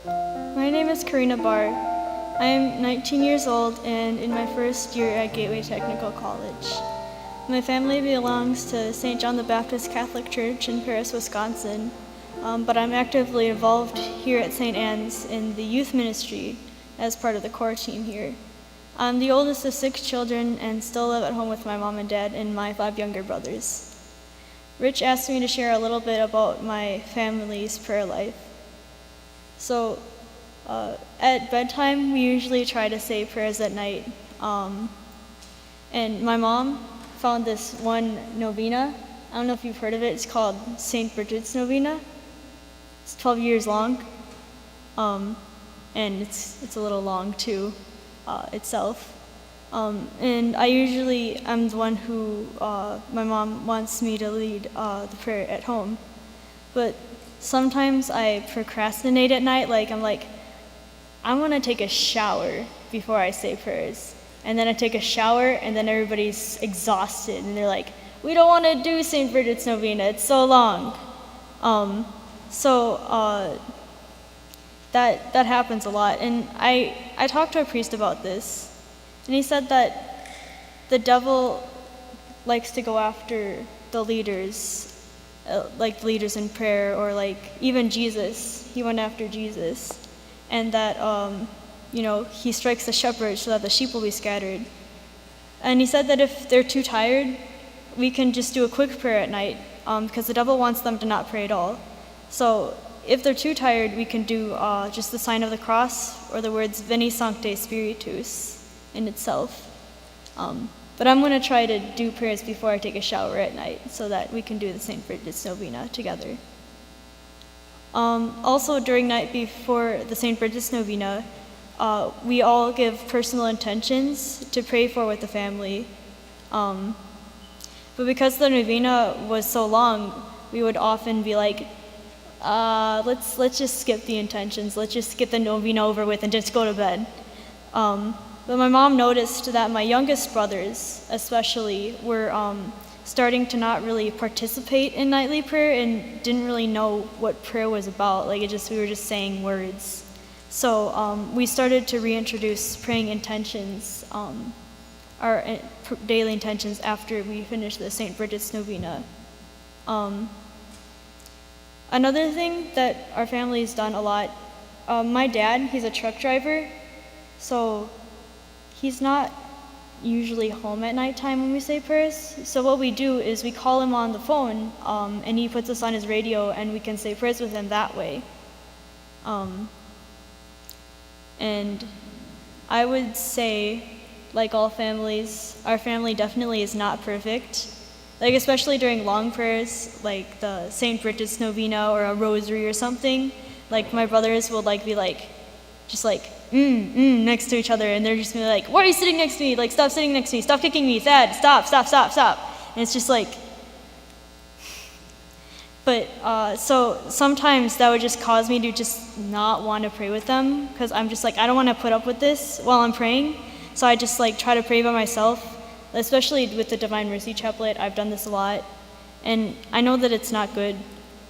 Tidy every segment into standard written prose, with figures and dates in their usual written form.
My name is Corrina Barr. I am 19 years old and in my first year at Gateway Technical College. My family belongs to St. John the Baptist Catholic Church in Paris, Wisconsin, but I'm actively involved here at St. Anne's in the youth ministry as part of the core team here. I'm the oldest of 6 children and still live at home with my mom and dad and my 5 younger brothers. Rich asked me to share a little bit about my family's prayer life. So, at bedtime, we usually try to say prayers at night. And my mom found this one novena. I don't know if you've heard of it. It's called St. Bridget's Novena. It's 12 years long. And it's a little long too, itself. And I'm the one who, my mom wants me to lead the prayer at home. But sometimes I procrastinate at night, I want to take a shower before I say prayers. And then I take a shower, and then everybody's exhausted, and they're like, we don't want to do St. Bridget's Novena, it's so long. That happens a lot. And I talked to a priest about this, and he said that the devil likes to go after the leaders, like leaders in prayer, or even Jesus. He went after Jesus. And that, he strikes the shepherd so that the sheep will be scattered. And he said that if they're too tired, we can just do a quick prayer at night, because the devil wants them to not pray at all. So if they're too tired, we can do just the sign of the cross or the words Veni Sancte Spiritus in itself. But I'm going to try to do prayers before I take a shower at night so that we can do the St. Bridget's Novena together. Also, during night before the St. Bridget's Novena, we all give personal intentions to pray for with the family. But because the novena was so long, we would often be like, let's just skip the intentions. Let's just get the novena over with and just go to bed. But my mom noticed that my youngest brothers, especially, were starting to not really participate in nightly prayer and didn't really know what prayer was about. We were just saying words. So we started to reintroduce praying intentions, our daily intentions after we finished the St. Bridget's Novena. Another thing that our family's done a lot, my dad, he's a truck driver, so he's not usually home at nighttime when we say prayers. So what we do is we call him on the phone, and he puts us on his radio, and we can say prayers with him that way. And I would say, like all families, our family definitely is not perfect. Especially during long prayers, like the St. Bridget's Novena or a rosary or something. My brothers will be next to each other, and they're just gonna be like, why are you sitting next to me? Stop sitting next to me, stop kicking me, Thad, stop. And it's just but so sometimes that would just cause me to just not want to pray with them, because I'm just I don't want to put up with this while I'm praying. So I just try to pray by myself, especially with the Divine Mercy Chaplet. I've done this a lot, and I know that it's not good.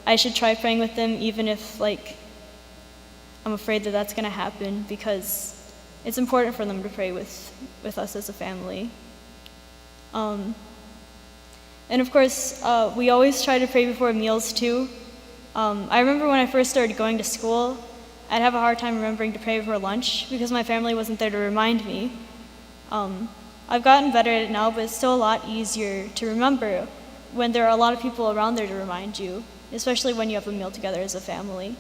I should try praying with them, even if I'm afraid that that's going to happen, because it's important for them to pray with us as a family. And of course, we always try to pray before meals too. I remember when I first started going to school, I'd have a hard time remembering to pray before lunch because my family wasn't there to remind me. I've gotten better at it now, but it's still a lot easier to remember when there are a lot of people around there to remind you, especially when you have a meal together as a family.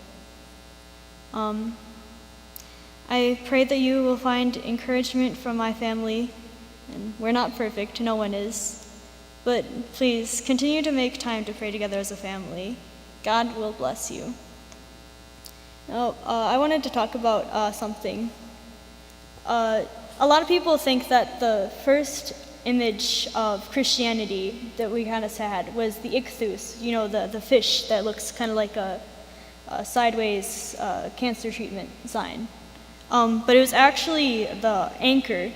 I pray that you will find encouragement from my family, and we're not perfect, no one is, but please continue to make time to pray together as a family. God will bless you. Now, I wanted to talk about something. A lot of people think that the first image of Christianity that we kind of had was the ichthus, the fish that looks kind of like a sideways cancer treatment sign. But it was actually the anchor.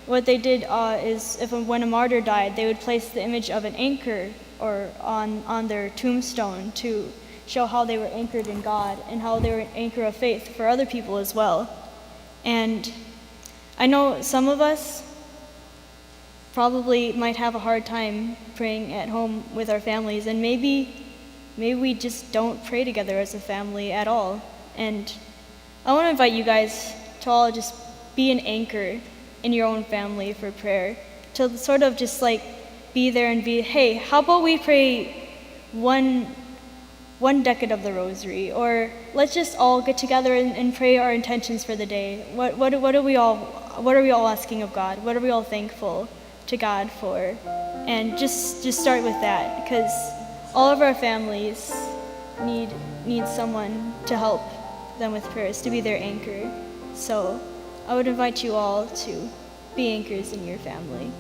What they did is when a martyr died, they would place the image of an anchor or on their tombstone to show how they were anchored in God and how they were an anchor of faith for other people as well. And I know some of us probably might have a hard time praying at home with our families, and maybe we just don't pray together as a family at all. And I want to invite you guys to all just be an anchor in your own family for prayer, to sort of just like be there and be, hey, how about we pray one decade of the rosary, or let's just all get together and pray our intentions for the day. What are we all asking of God? What are we all thankful to God for? And just start with that, because all of our families need someone to help them with prayers, to be their anchor. So I would invite you all to be anchors in your family.